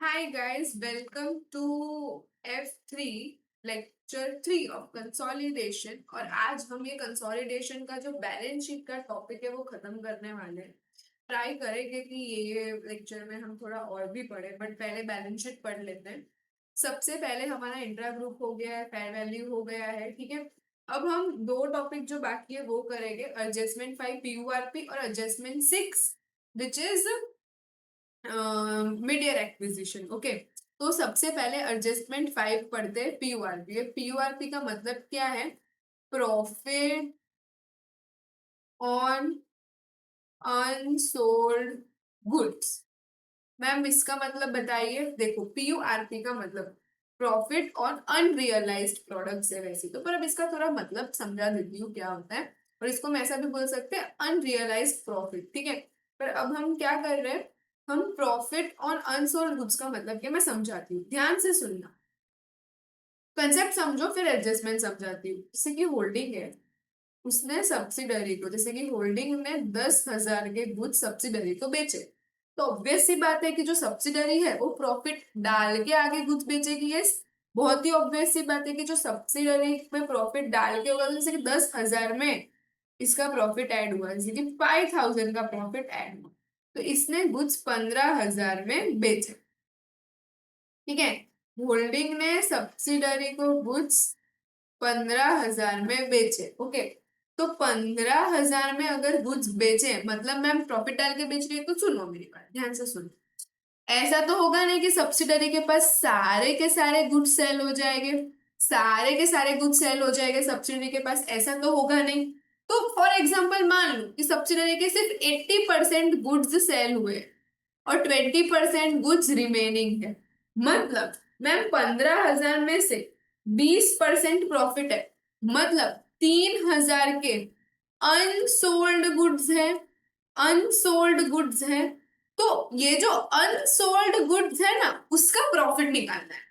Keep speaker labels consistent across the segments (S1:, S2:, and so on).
S1: Hi guys, welcome to F3 lecture 3 of consolidation. और आज हम ये कंसोलिडेशन का जो बैलेंस शीट का टॉपिक है वो खत्म करने वाले हैं। ट्राई करेंगे कि ये लेक्चर में हम थोड़ा और भी पढ़े, बट पहले बैलेंस शीट पढ़ लेते हैं। सबसे पहले हमारा इंट्रा ग्रुप हो गया है, फेयर वैल्यू हो गया है, ठीक है। अब हम दो टॉपिक जो बाकी है वो करेंगे, एडजस्टमेंट 5 पीयूआरपी और adjustment 6 which is mid year acquisition. Okay, तो सबसे पहले एडजस्टमेंट 5 पढ़ते हैं, पीयूआरपी। पीयूआरपी का मतलब क्या है? Profit on unsold goods. Ma'am इसका मतलब बताइए। देखो, पीयूआरपी का मतलब प्रॉफिट ऑन अनरियलाइज्ड प्रोडक्ट्स है वैसे तो, पर अब इसका थोड़ा मतलब समझा देती हूँ क्या होता है। और इसको हम ऐसा भी बोल सकते हैं, अनरियलाइज्ड प्रॉफिट, ठीक है। पर अब हम क्या कर रहे हैं, हम प्रॉफिट ऑन अनसोल्ड गुड्स का मतलब क्या मैं समझाती हूँ, ध्यान से सुनना। कंसेप्ट समझो फिर एडजस्टमेंट समझाती हूँ। जैसे कि होल्डिंग है, उसने सब्सिडरी को, जैसे कि होल्डिंग ने 10,000 के गुड्स सब्सिडरी को बेचे, तो ऑब्वियस सी बात है कि जो सब्सिडरी है वो प्रॉफिट डाल के आगे गुड्स बेचेगी। यस, बहुत ही ऑब्वियस सी बात है कि जो सब्सिडरी में प्रॉफिट डाल के होगा, तो जैसे कि 10,000 में इसका प्रॉफिट ऐड हुआ, जैसे कि 5,000 का प्रॉफिट ऐड हुआ, तो इसने गुड्स 15,000 में बेचे, ठीक है। होल्डिंग ने सब्सिडरी को गुड्स 15,000 में बेचे, ओके। तो 15,000 में अगर गुड्स बेचे, मतलब मैम प्रॉफिट डाल के बेच रही है, तो सुनो मेरी बात, ध्यान से सुनो। ऐसा तो होगा नहीं कि सब्सिडरी के पास सारे के सारे गुड्स सेल हो जाएंगे, सारे के सारे गुड्स सेल हो जाएंगे सब्सिडरी के पास, ऐसा तो होगा नहीं। तो फॉर एग्जाम्पल मान लो कि सब्सिडरी के सिर्फ 80% गुड्स सेल हुए और 20% गुड्स रिमेनिंग है। मतलब मैम 15,000 में से 20% प्रॉफिट है, मतलब 3,000 के अनसोल्ड गुड्स है। अनसोल्ड गुड्स है, तो ये जो अनसोल्ड गुड्स है ना, उसका प्रॉफिट निकालना है।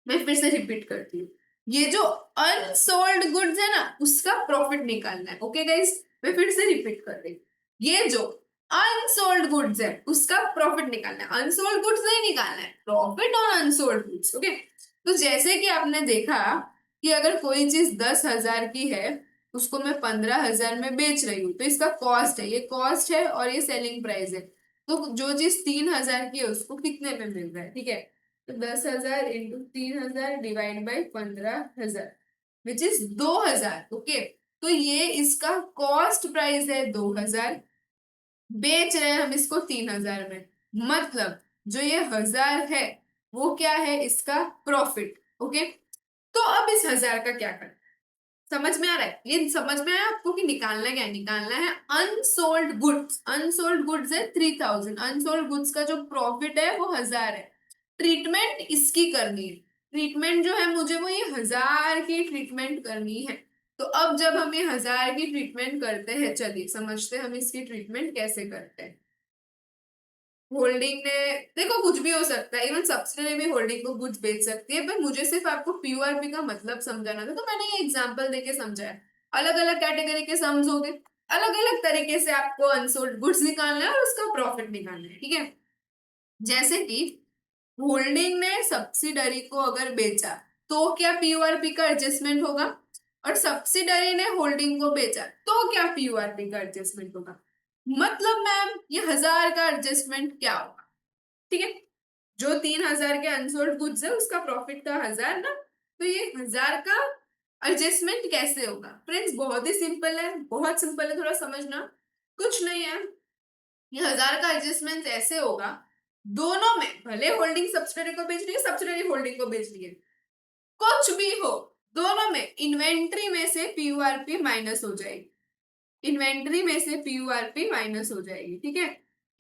S1: मैं फिर से रिपीट करती हूँ, ये जो अनसोल्ड गुड्स है ना, उसका प्रॉफिट निकालना है। ओके गाइस, मैं फिर से रिपीट कर रही हूँ, ये जो अनसोल्ड गुड्स है उसका प्रॉफिट निकालना है, अनसोल्ड गुड्स नहीं निकालना है, profit on unsold goods. Okay, तो जैसे कि आपने देखा कि अगर कोई चीज 10,000 की है, उसको मैं 15,000 में बेच रही हूँ, तो इसका कॉस्ट है, ये कॉस्ट है और ये सेलिंग प्राइस है। तो जो चीज 3,000 की है उसको कितने में मिल रहा है, ठीक है। तो 10,000 into 3,000 divide by 15,000 which is 2,000। Okay, तो ये इसका कॉस्ट प्राइस है 2,000, बेच रहे हैं हम इसको 3,000 में, मतलब जो ये 1,000 है वो क्या है, इसका प्रॉफिट। ओके, तो अब इस 1,000 का क्या करना है? समझ में आ रहा है? ये समझ में आया आपको कि निकालना क्या है? निकालना है अनसोल्ड गुड्स। अनसोल्ड गुड्स है 3,000, अनसोल्ड गुड्स का जो प्रॉफिट है वो 1,000 है। ट्रीटमेंट इसकी करनी है, ट्रीटमेंट जो है मुझे वो ये 1,000 की ट्रीटमेंट करनी है। तो अब जब हम ये 1,000 की ट्रीटमेंट करते हैं, चलिए समझते हैं हम इसकी ट्रीटमेंट कैसे करते हैं। होल्डिंग ने, देखो कुछ भी हो सकता है, इवन सब्सिडरी भी होल्डिंग को गुड्स बेच सकती है, पर मुझे सिर्फ आपको पीयूआरपी का मतलब समझाना था, तो मैंने ये एग्जांपल देके समझाया। अलग अलग कैटेगरी के सम्स हो गए, अलग अलग तरीके से आपको अनसोल्ड गुड्स निकालना है और उसका प्रॉफिट निकालना है, ठीक है। जैसे कि होल्डिंग ने सब्सिडरी को अगर बेचा, तो क्या पीयूआरपी का एडजस्टमेंट होगा, और सब्सिडरी ने होल्डिंग को बेचा तो क्या पीयूआरपी का एडजस्टमेंट होगा। मतलब मैम ये 1,000 का एडजस्टमेंट क्या होगा, ठीक है। जो 3,000 के अनसोल्ड गुड्स है उसका प्रॉफिट का 1,000 ना, तो ये 1,000 का एडजस्टमेंट कैसे होगा फ्रेंड्स? बहुत ही सिंपल है, बहुत सिंपल है, थोड़ा समझना। कुछ नहीं है, ये 1,000 का एडजस्टमेंट ऐसे होगा, दोनों में भले होल्डिंग सब्सिडरी को बेच रही है, सब्सिडरी होल्डिंग को बेच रही है, कुछ भी हो, दोनों में इन्वेंट्री में से पीयूआरपी माइनस हो जाएगी। इन्वेंट्री में से पीयूआरपी माइनस हो जाएगी, ठीक है।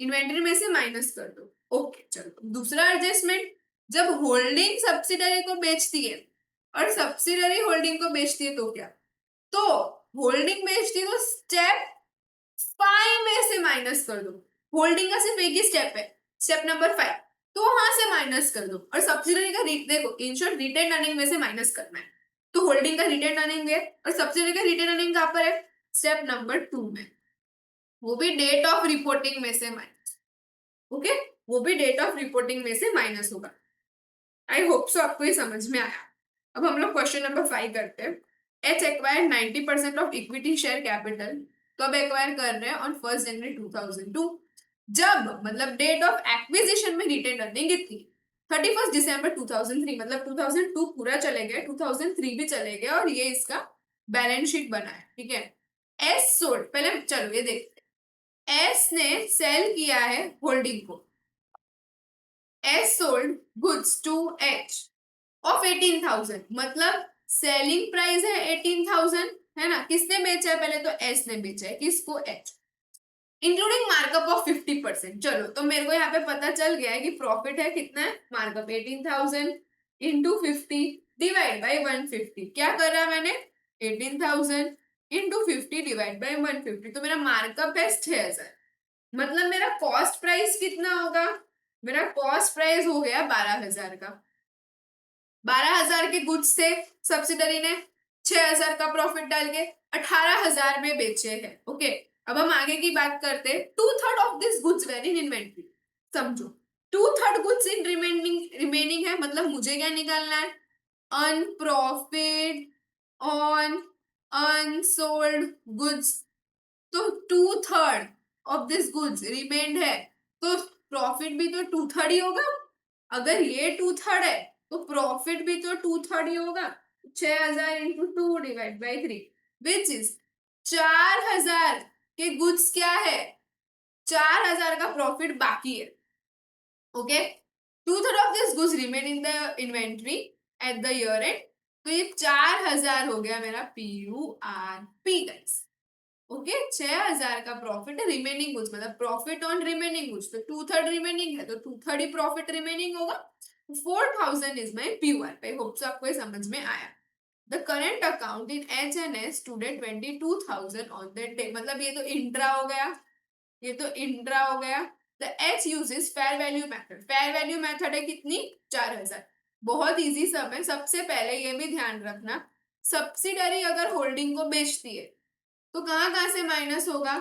S1: इन्वेंट्री में से माइनस कर दो। ओके, चलो दूसरा एडजस्टमेंट, जब होल्डिंग सब्सिडरी को बेचती है और सब्सिडरी होल्डिंग को बेचती है, तो क्या, तो होल्डिंग बेचती है तो स्टेप 5 में से माइनस कर दो। होल्डिंग का सिर्फ एक ही स्टेप है, स्टेप नंबर 5, तो वहां से माइनस कर दो। और सब्सिडरी का देखो, इन शॉर्ट रिटेन अर्निंग में से माइनस करना है, तो होल्डिंग का रिटेन अर्निंग है और सब्सिडरी का रिटेन अर्निंग कहां पर है, स्टेप नंबर 2 में, वो भी डेट ऑफ रिपोर्टिंग में से माइनस। ओके, वो भी डेट ऑफ रिपोर्टिंग में से माइनस होगा। आई होप सो आपको ये समझ में आया। अब हम लोग क्वेश्चन नंबर 5 करते हैं। H acquire 90% of equity share capital कब एक्वायर कर रहे हैं? ऑन 1 जनवरी 2002। जब मतलब डेट ऑफ एक्विजिशन में रिटेन अर्निंग कितनी? 31 दिसंबर 2003। मतलब 2002 पूरा चले गए, 2003 भी चले गए और ये इसका बैलेंस शीट बना है। ठीक है। एस सोल्ड, पहले चलो ये देखते हैं। एस ने सेल किया है होल्डिंग को। S sold goods to H of 18,000। मतलब सेलिंग प्राइस है 18,000, है ना। किसने बेचा है? पहले तो एस ने बेचा है। किसको? एच। Including markup of 50%। चलो तो मेरे को यहाँ पे पता चल गया है कि प्रॉफिट है कितना है? Markup 18,000 into 50 divide by 150। क्या करा मैंने? 18,000 इंटू 50 डिवाइड बाई 150। तो मेरा मार्कअप है 6,000। मतलब मेरा कॉस्ट प्राइस कितना होगा? मेरा कॉस्ट प्राइस हो गया 12,000 का। 12,000 के गुड्स थे, सब्सिडरी ने 6,000 का प्रॉफिट डाल के 18,000 में बेचे हैं। ओके। अब हम आगे की बात करते हैं। 2/3 of this goods were in inventory. समझो, 2/3 गुड्स इन रिमेनिंग है। मतलब मुझे क्या निकालना है? अनप्रॉफिट ऑन अनसोल्ड गुड्स। तो 2/3 ऑफ दिस गुड्स रिमेन्ड है, तो प्रॉफिट भी तो 2/3 ही होगा। अगर ये 2/3 है तो प्रॉफिट भी तो 2/3 ही होगा। 6,000 into 2 divide by 3 which is 4,000 के गुड्स क्या है? 4,000 का प्रॉफिट बाकी है। Okay. 2/3 of this goods remain in the inventory at the year and. तो ये 4,000 हो गया मेरा PURP गाइस। ओके। 6,000 का प्रॉफिट है रिमेनिंग गुड्स, मतलब प्रॉफिट ऑन रिमेनिंग गुड्स। तो 2/3 रिमेनिंग है तो 2/3 ही प्रॉफिट रिमेनिंग होगा। 4,000 is my PURP। I hope so आपको ये समझ में आया। The current account in HNS student 22,000 on that day. मतलब ये तो इंट्रा हो गया, ये तो इंट्रा हो गया। The H uses fair value method. Fair value method है कितनी? 4,000। बहुत इजी सम है। सबसे पहले ये भी ध्यान रखना, सब्सिडरी अगर होल्डिंग को बेचती है तो कहां से माइनस होगा?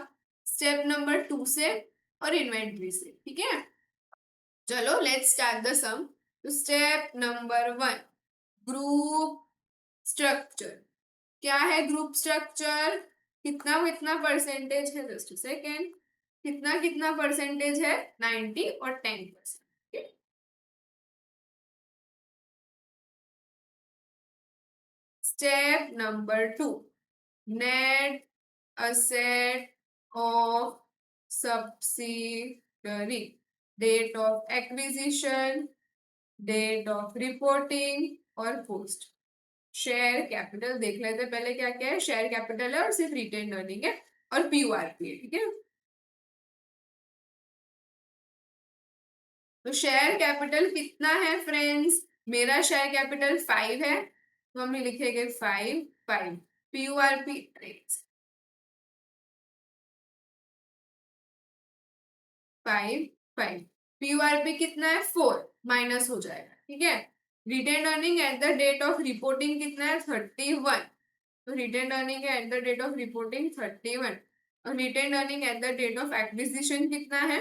S1: स्टेप नंबर 2 से और इन्वेंट्री से। ठीक है। चलो लेट्स स्टार्ट द सम। तो स्टेप नंबर 1, ग्रुप स्ट्रक्चर। क्या है ग्रुप स्ट्रक्चर? कितना कितना परसेंटेज है? Just second. कितना कितना परसेंटेज है? 90 और 10%। Step number 2, net asset of subsidiary, date of acquisition, date of reporting और पोस्ट। शेयर कैपिटल देख लेते पहले क्या क्या है। शेयर कैपिटल है और सिर्फ रिटेन अर्निंग है और PURP है। ठीक है। तो शेयर कैपिटल कितना है फ्रेंड्स? मेरा शेयर कैपिटल 5 है तो हम लिखेंगे 5 5। PURP 5 5। PURP कितना है? 4, माइनस हो जाएगा। ठीक है। Retain earning at the date of reporting कितना है? 31। तो retain earning at the date of reporting 31। और retain earning at the date of acquisition कितना है?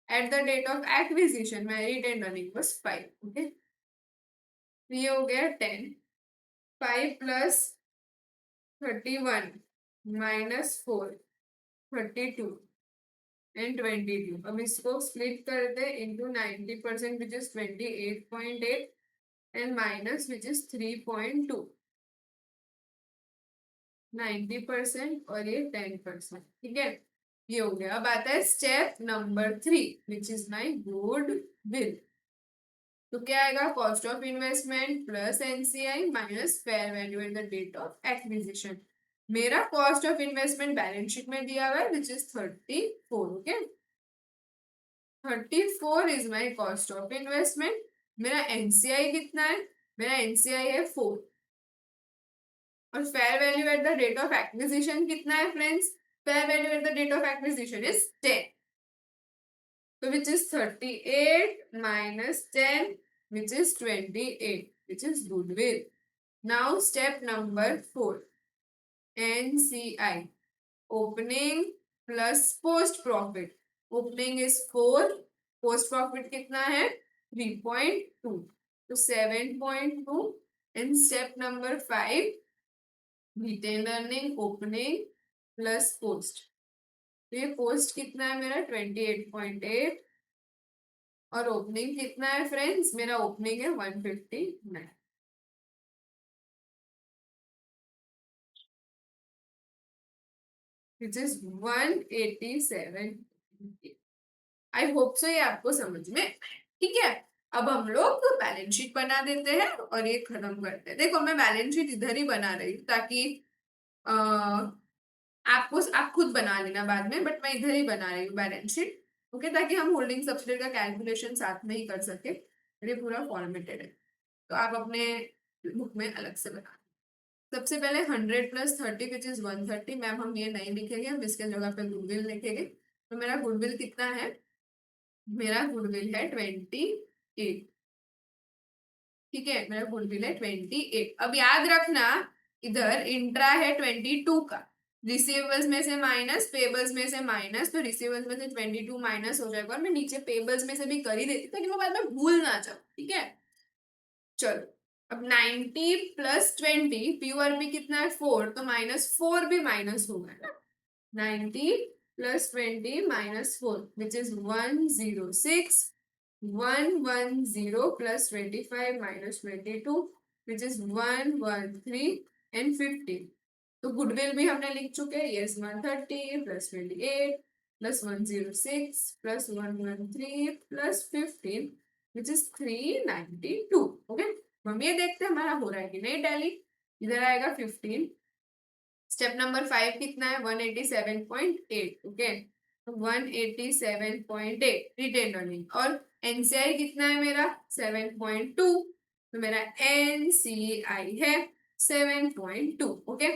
S1: At the date of acquisition में रिटेन अर्निंग बस 5। ओके। ये हो गया 10। 5 प्लस 31 माइनस 4 32 एंड 22। अब इसको स्प्लिट कर दे into 90% which is 28.8 and minus which is 3.2। 90% और ये 10%। ठीक है। ये हो गया। अब आता है step number 3 which is my goodwill. तो क्या आएगा? Cost of investment plus NCI minus fair value at the date of acquisition. मेरा cost of investment balance sheet में दिया हुआ है which is 34। Okay. 34 is my cost of investment. मेरा NCI कितना है? मेरा NCI है 4। और fair value at the date of acquisition कितना है friends? Fair value at the date of acquisition is 10। So which is 38 minus 10 which is 28 which is goodwill. Now step number 4, NCI, opening plus post profit. Opening is 4 post profit कितना है 3.2, तो 7.2 in step number 5 retain earning opening plus post. तो ये post कितना है मेरा 28.8 और opening कितना है फ्रेंड्स, मेरा ओपनिंग है 159, which is 187। I hope so ये आपको समझ में, ठीक है। अब हम लोग बैलेंस शीट बना देते हैं और ये खत्म करते हैं। देखो मैं बैलेंस शीट इधर ही बना रही हूँ ताकि अ, आपको आप खुद बना लेना बाद में, बट मैं इधर ही बना रही हूँ बैलेंस शीट, ओके, ताकि हम होल्डिंग सब्सिडी का कैलकुलेशन साथ में ही कर सके। ये पूरा फॉर्मेटेड है, तो आप अपने बुक में अलग से बना। सबसे पहले 100 + 30 विच इज 130। मैम हम ये नहीं लिखेंगे, हम इसके जगह पे गुडविल लिखेंगे। तो मेरा गुडविल कितना है, मेरा गुडविल है 28, ठीक है, मेरा गुडविल है 28। अब याद रखना इधर इंट्रा है 22 का, रिसीवेबल्स में से माइनस पेबल्स में से माइनस, तो रिसीवेबल्स में से 22 माइनस हो जाएगा और मैं नीचे पेबल्स में से भी कर ही देती ताकि मैं बाद में भूल ना जाऊं, ठीक है। चलो अब 90 + 20 पीयूआरपी कितना है 4, तो -4 भी माइनस होगा ना। 90 + 20 -4 which is 106, 110 + 25 -22 which is 113 and 50। तो गुडविल भी हमने लिख चुके हैं, यस 130 + 28 +106 +113 +15 विच इज 392, ओके। हम ये देखते हैं हमारा हो रहा है कि नहीं टैली। इधर आएगा 15, स्टेप नंबर 5 कितना है 187.8, ओके, 187.8 रिटेन अर्निंग, और एनसीआई कितना है मेरा 7.2, तो मेरा एनसीआई है 7.2, ओके।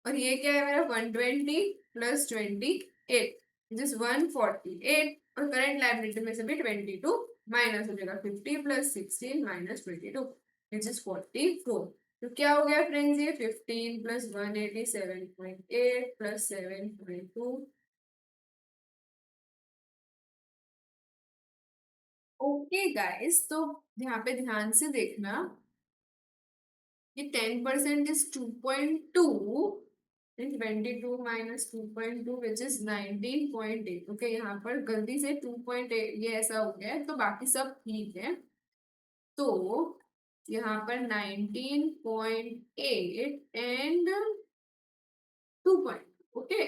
S1: और ये क्या है मेरा 120 + 28 जिस 148, और करंट लाइबिलिटी में से भी 22 माइनस हो जाएगा, 50 + 16 -22 विच इज 44। तो क्या हो गया फ्रेंड्स, ये 15 + 187.8 + 7.2। ओके गाइस, तो यहाँ पे ध्यान से देखना कि 10% is 2.2 and 22 - 2.2 which is 19.8, okay. यहाँ पर गलती से 2.8 ये ऐसा हो गया है, तो बाकी सब ठीक है। तो यहाँ पर 19.8 एंड 2. ओके,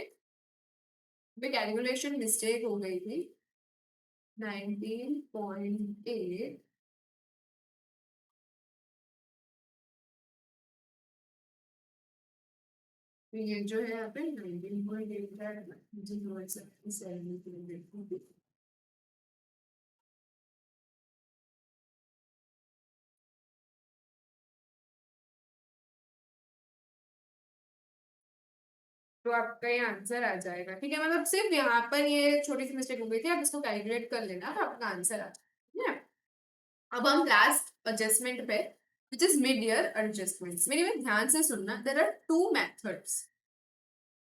S1: कैलकुलेशन मिस्टेक हो गई थी। 19.8 ये जो है यहाँ पे 19.8 है, मुझे 7 तो आपका ये आंसर आ जाएगा, ठीक है। मतलब सिर्फ यहाँ पर ये छोटी सी मिस्टेक हो गई थी, आप इसको कैलकुलेट कर लेना तो आपका आंसर आ जाएगा। अब हम लास्ट एडजस्टमेंट पे, which is mid year adjustments. मेरी बात ध्यान से सुनना, there are two methods,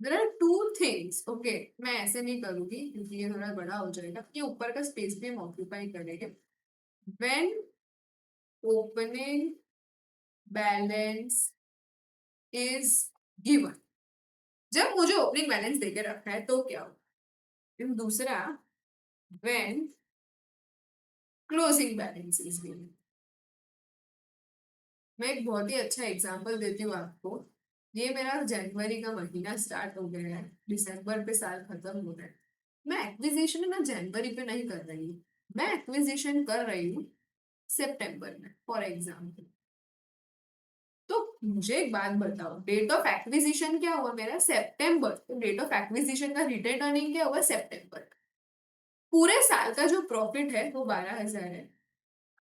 S1: there are two things, okay. मैं ऐसे नहीं करूंगी क्योंकि ये थोड़ा बड़ा हो जाएगा, ये ऊपर का स्पेस भी हम ऑक्यूपाई करेंगे। When opening balance is given, जब मुझे ओपनिंग बैलेंस देके रखा है तो क्या हो। फिर दूसरा, when closing balance is given. मैं एक बहुत ही अच्छा एग्जांपल देती हूँ आपको। ये मेरा जनवरी का महीना स्टार्ट हो गया है, दिसंबर पे साल खत्म हो रहा है। मैं एक्विजिशन ना जनवरी पे नहीं कर रही हूँ, मैं एक्विजिशन कर रही हूँ सितंबर में फॉर एग्जाम्पल। तो मुझे एक बात बताओ, डेट ऑफ एक्विजिशन क्या हुआ मेरा सितंबर, तो डेट ऑफ एक्विजिशन का रिटेन अर्निंग क्या हुआ सितंबर। पूरे साल का जो प्रॉफिट है वो 12,000 है,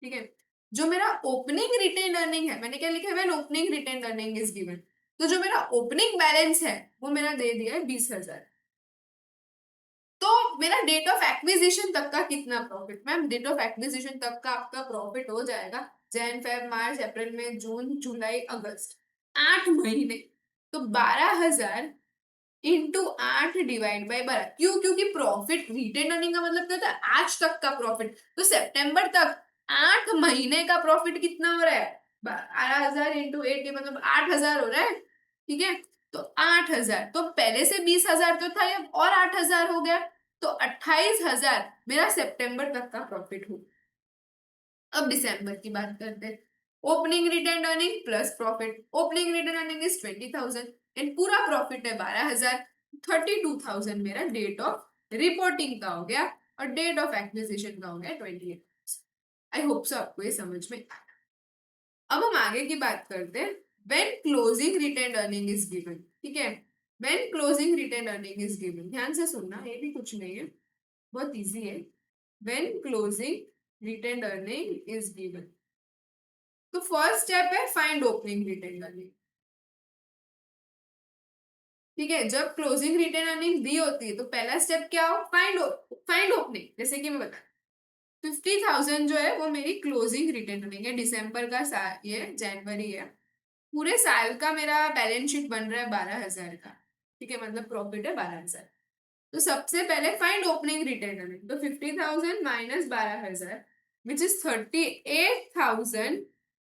S1: ठीक है। जो मेरा ओपनिंग रिटेन अर्निंग है, मैंने क्या लिखा है when opening retain earning is given, तो जो मेरा ओपनिंग बैलेंस है वो मेरा दे दिया है 20,000। तो मेरा डेट ऑफ एक्विजिशन तक का कितना profit, ma'am date of acquisition तक का आपका प्रॉफिट हो जाएगा जैन फेब मार्च अप्रैल मई जून जुलाई अगस्त, 8 महीने। तो 12,000 इंटू 8 डिवाइड बाय 12। क्यों? क्योंकि प्रॉफिट, रिटेन अर्निंग का मतलब क्या होता है? आज तक का प्रॉफिट। तो सितंबर तक 8 महीने का प्रॉफिट कितना हो रहा है? 12,000 इंटू 8, मतलब 8,000 हो रहा है। ठीक है, तो 8,000, तो पहले से 20,000 तो था, अब और 8,000 हो गया, तो 28,000 मेरा सितंबर तक का प्रॉफिट हो। अब दिसंबर की बात करते हैं। Opening retain earning plus profit. Opening retain earning is 20,000 and पूरा प्रॉफिट है 12,000। 32,000 मेरा डेट ऑफ रिपोर्टिंग का हो गया और डेट ऑफ एक्विजिशन का हो गया 28। आई होप सो आपको ये समझ में आया। अब हम आगे की बात करते हैं। When closing retained earning is given, ठीक है, when closing retained earning is given, ध्यान से सुनना, ये भी कुछ नहीं है, बहुत इजी है। When closing retained earning is given, तो फर्स्ट स्टेप है फाइंड ओपनिंग रिटेन अर्निंग। ठीक है, जब क्लोजिंग रिटेन अर्निंग दी होती है तो पहला स्टेप क्या हो? Find opening. जैसे कि मैं बता, 50,000 जो है वो मेरी क्लोजिंग रिटेन अर्निंग है। दिसंबर का ये जनवरी है, पूरे साल का मेरा बैलेंस शीट बन रहा है 12,000 का। ठीक है, मतलब प्रॉफिट है 12,000। तो सबसे पहले फाइंड ओपनिंग रिटेन अर्निंग, तो 50,000 minus 12,000 which is 38,000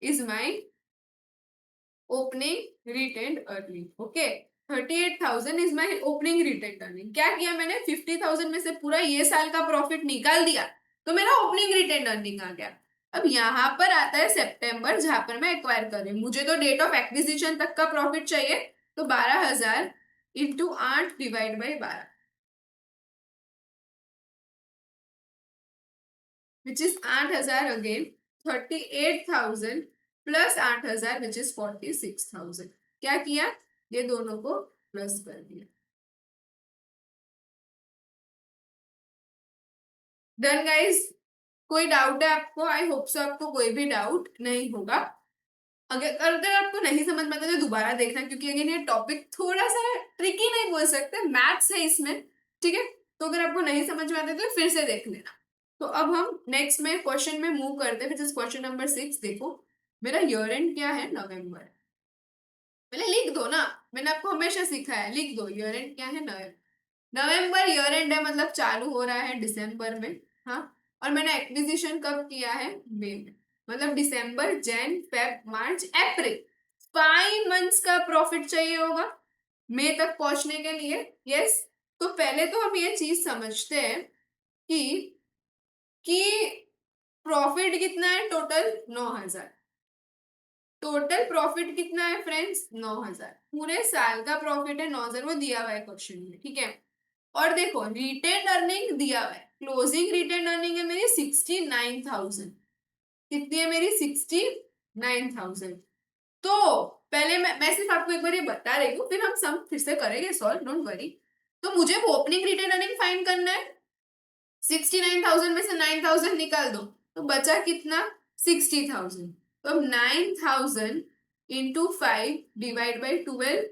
S1: is my opening retain earning. Okay, 38,000 is my opening retain earning. क्या किया मैंने? 50,000 में से पूरा ये साल का प्रॉफिट निकाल दिया, तो मेरा ओपनिंग रिटेन अर्निंग आ गया। अब यहाँ पर आता है सितंबर, जहां पर मैं एक्वायर कर रही हूँ। मुझे तो डेट ऑफ एक्विजिशन तक का प्रॉफिट चाहिए, तो 12,000 into 8 divide by 12, which is 8,000 again. 38,000 plus 8,000 which is 46,000। क्या किया? ये दोनों को प्लस कर दिया। Done guys? कोई डाउट है आपको? आई होप सो आपको कोई भी डाउट नहीं होगा। अगर अगर आपको नहीं समझ में आता तो दोबारा देखना, क्योंकि अगेन ये टॉपिक थोड़ा सा ट्रिकी नहीं बोल सकते, मैथ्स है इसमें। ठीक है, तो अगर आपको नहीं समझ में आता तो फिर से देख लेना। तो अब हम नेक्स्ट में क्वेश्चन में मूव करते हैं, क्वेश्चन नंबर 6। देखो, मेरा ईयर एंड क्या है? नवंबर। पहले लिख दो ना, मैंने आपको हमेशा सिखाया है, लिख दो ईयर एंड क्या है? नवंबर। नवंबर ईयर एंड है, मतलब चालू हो रहा है दिसंबर में। हाँ, और मैंने एक्विजिशन कब किया है? मई में। मतलब दिसंबर, जैन, फेब, मार्च, अप्रैल, 5 मंथ्स का प्रॉफिट चाहिए होगा मई तक पहुंचने के लिए। यस, तो पहले तो हम ये चीज समझते हैं कि कि प्रॉफिट कितना है टोटल? 9,000। टोटल प्रॉफिट कितना है फ्रेंड्स? 9,000। पूरे साल का प्रॉफिट है 9,000, वो दिया हुआ है क्वेश्चन में। ठीक है, और देखो रिटेन अर्निंग दिया हुआ है, क्लोजिंग रिटेन अर्निंग है मेरी 69,000। कितनी है मेरी? 69,000। तो पहले मैं सिर्फ आपको एक बार ये बता रही हूँ, फिर हम सम फिर से करेंगे सॉल्व, डोंट वरी। तो मुझे वो ओपनिंग रिटेन अर्निंग फाइंड करना है। 69,000 में से 9,000 निकाल दो, तो बचा कितना? 60,000। तो अब 9,000 इंटू 5 डिवाइड बाई 12,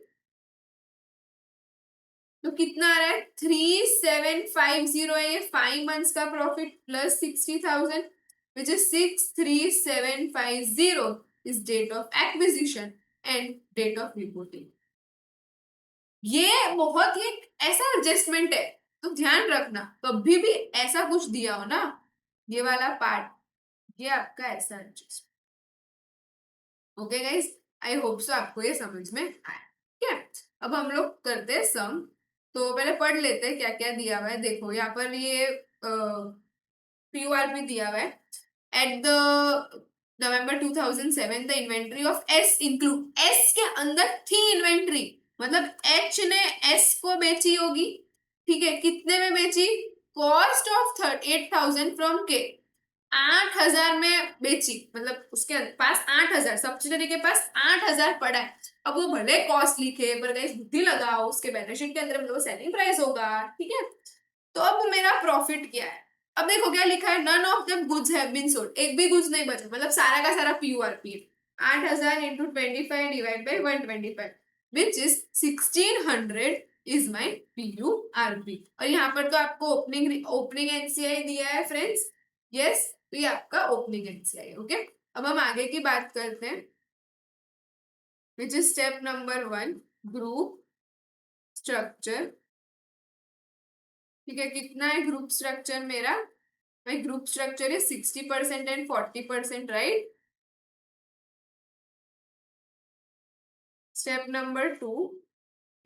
S1: तो कितना आ रहा है? 3,750 है ये 5 मंथ्स का profit, plus 60,000 which is 6,3,750 is date of acquisition and date of reporting. ये बहुत ही ऐसा एडजस्टमेंट है, तो ध्यान रखना कभी भी ऐसा कुछ दिया हो ना, ये वाला पार्ट, ये आपका ऐसा adjust. Okay guys, I hope so आपको ये समझ में आया। ठीक है, अब हम लोग करते हैं सम। तो पहले पढ़ लेते हैं क्या क्या दिया हुआ है। देखो यहाँ पर ये पीयूआरपी दिया हुआ है। At the November 2007 the inventory of S include, S के अंदर थी इन्वेंट्री, मतलब एच ने एस को बेची होगी। ठीक है, कितने में बेची? कॉस्ट ऑफ 8,000 फ्रॉम के, 8,000 में बेची, मतलब उसके पास 8,000, सब्सिडरी के पास 8,000 पड़ा है। अब वो भले कॉस्ट लिखे, पर गाइस बुद्धि लगाओ, उसके बैलेंस शीट के अंदर मतलब सेलिंग प्राइस होगा। ठीक है, तो अब मेरा प्रॉफिट क्या है? अब देखो क्या लिखा है, none of them goods have been sold, एक भी गुड्स नहीं बचा, मतलब सारा का सारा पीयूआरपी है। 8,000 into 25 divide by 125 which is 1,600 is my PURP. और यहाँ पर तो आपको ओपनिंग ओपनिंग एनसीआई दिया है फ्रेंड्स। यस, तो ये आपका ओपनिंग एनसीआई है। ओके, अब हम आगे की बात करते हैं, which is step number 1, group structure, ठीक है। कितना है ग्रुप स्ट्रक्चर मेरा? भाई group structure is 60% and 40%, right? Step number 2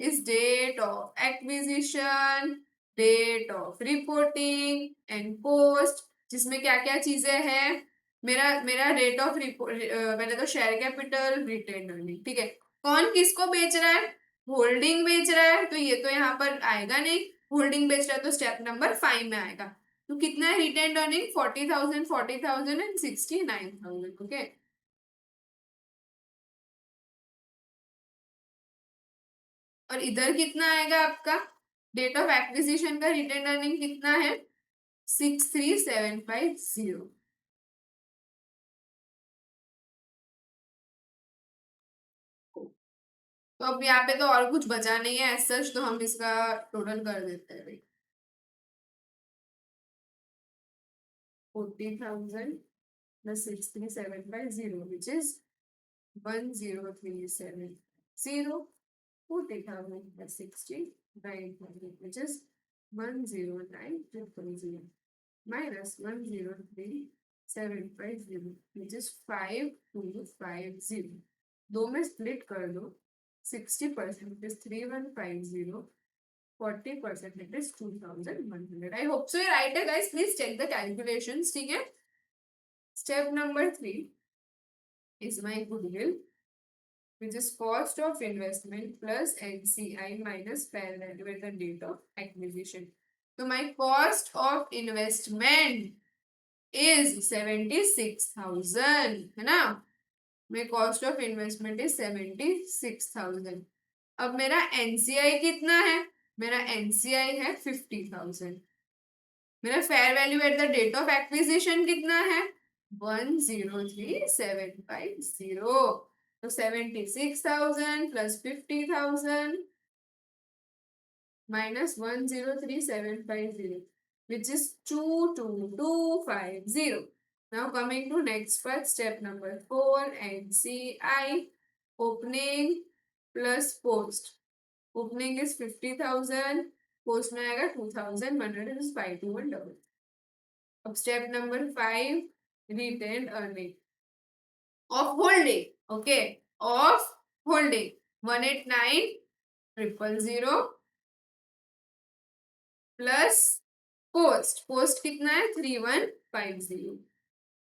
S1: is date of acquisition, date of reporting and post, जिसमें क्या क्या चीजें हैं। मेरा मेरा रेट ऑफ पहले तो शेयर कैपिटल, रिटेन अर्निंग, ठीक है। कौन किसको बेच रहा है? होल्डिंग बेच रहा है, तो ये तो यहाँ पर आएगा नहीं। होल्डिंग बेच रहा है तो स्टेप नंबर 5 में आएगा। तो कितना है रिटेन अर्निंग? 40,000, 40,000 and 69,000, okay. और इधर कितना आएगा आपका? डेट ऑफ एक्विजिशन का रिटेन अर्निंग कितना है? 63,750। तो अब यहाँ पे तो और कुछ बचा नहीं है एज सच, तो हम इसका टोटल कर देते हैं भाई। 40,000 plus 63,750 which is 10,370। 40,000 plus 69,000 which is 109,000 minus 103,750 which is 5,250। दो में स्प्लिट कर दो। 60% is 3,150, 40% it is 2,100। I hope so you're right guys, please check the calculations, ठीक है। Step number 3 is my goodwill, which is cost of investment plus NCI minus fair value at the date of acquisition. So my cost of investment is 76,000, है ना। my cost of investment is 76,000। अब मेरा NCI कितना है? मेरा NCI है 50,000। मेरा fair value at the date of acquisition कितना है? 103,750। तो 76,000 plus 50,000 minus 103,750 which is 22,250। Now coming to next part, step number 4, NCI opening plus post। opening is 50,000, post में आएगा 2,100 is 521 अब step number 5, retain earning of holding, okay, of holding 189,000 plus post. Post कितना है? 3,150,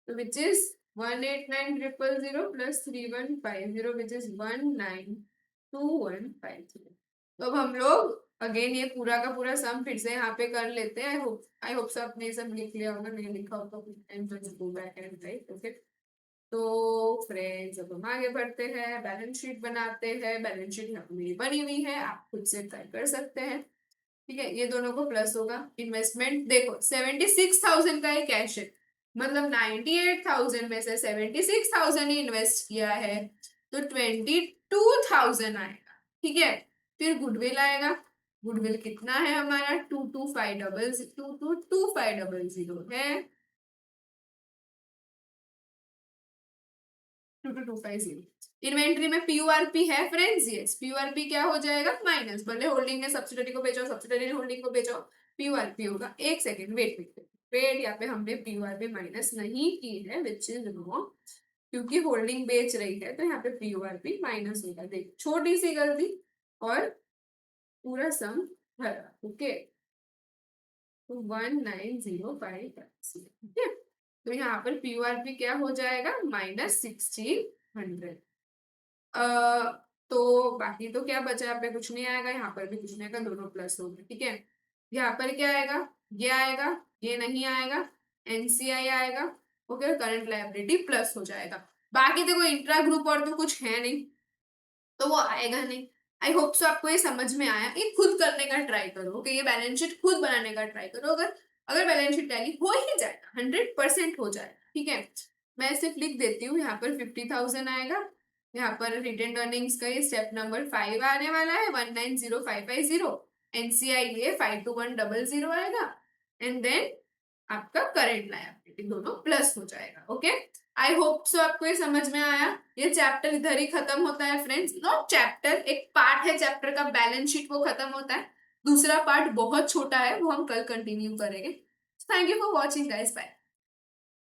S1: तो which is 189,000 plus 3,150 which is 19,215। तो अब हम लोग अगेन ये पूरा का पूरा सम फिर से यहाँ पे कर लेते हैं। आई होप सब आपने सब लिख लिया होगा, नहीं लिखा होगा go back and right, okay. तो फ्रेंड्स अब हम आगे बढ़ते हैं, बैलेंस शीट बनाते हैं। बैलेंस शीट यहाँ पे मेरी बनी हुई है, आप खुद से ट्राई कर सकते हैं, ठीक है। ये दोनों को प्लस होगा। इन्वेस्टमेंट देखो 76,000 का ही कैश है, मतलब 98,000 में से 76,000 ही इन्वेस्ट किया है, तो 22,000 आएगा, ठीक है। फिर गुडविल आएगा। गुडविल कितना है हमारा? 22,500 है। 22,250। इन्वेंट्री में पीयूआरपी है फ्रेंड्स, यस। पीयूआरपी क्या हो जाएगा? माइनस, भले होल्डिंग ने सब्सिडरी को बेचो, सब्सिडरी ने होल्डिंग को बेचो, पीयूआरपी होगा। एक सेकेंड वेट वेट वेट, यहाँ पे हमने पीयूआरपी माइनस नहीं की है विच इज रॉन्ग, क्योंकि होल्डिंग बेच रही है तो यहाँ पे पीयूआरपी माइनस होगा। देख छोटी सी गलती और पूरा सम भरा, ओके। तो 19,050, ठीक है। तो यहाँ पर पीयूआरपी क्या हो जाएगा? -1,600। तो बाकी तो क्या बचा? यहाँ पे कुछ नहीं आएगा, यहाँ पर भी कुछ नहीं आएगा, दोनों प्लस हो गए, ठीक है। यहाँ पर क्या आएगा? ये आएगा, ये नहीं आएगा, एनसीआई आएगा, ओके। करंट लायबिलिटी प्लस हो जाएगा। बाकी देखो इंट्रा ग्रुप और तो कुछ है नहीं, तो वो आएगा नहीं। आई होप सो आपको ये समझ में आया। ये खुद करने का ट्राई करो, ओके। ये बैलेंस शीट खुद बनाने का ट्राई करो। अगर अगर बैलेंस शीट टैली हो ही जाएगा, 100% हो जाएगा, ठीक है। मैं सिर्फ लिख देती हूँ, यहाँ पर 50,000 आएगा। यहाँ पर रिटेन अर्निंग्स का ये स्टेप नंबर 5 आने वाला है, 190,550। एनसीआई ये 52100 आएगा। एंड देन आपका करेंट लायबिलिटी, लायबिलिटी दोनों प्लस हो जाएगा। ओके, आई होप सो आपको ये समझ में आया। ये चैप्टर इधर ही खत्म होता है फ्रेंड्स, नॉट चैप्टर, एक पार्ट है चैप्टर का, बैलेंस शीट, वो खत्म होता है। दूसरा पार्ट बहुत छोटा है, वो हम कल कंटिन्यू करेंगे। Thank you for watching guys, bye.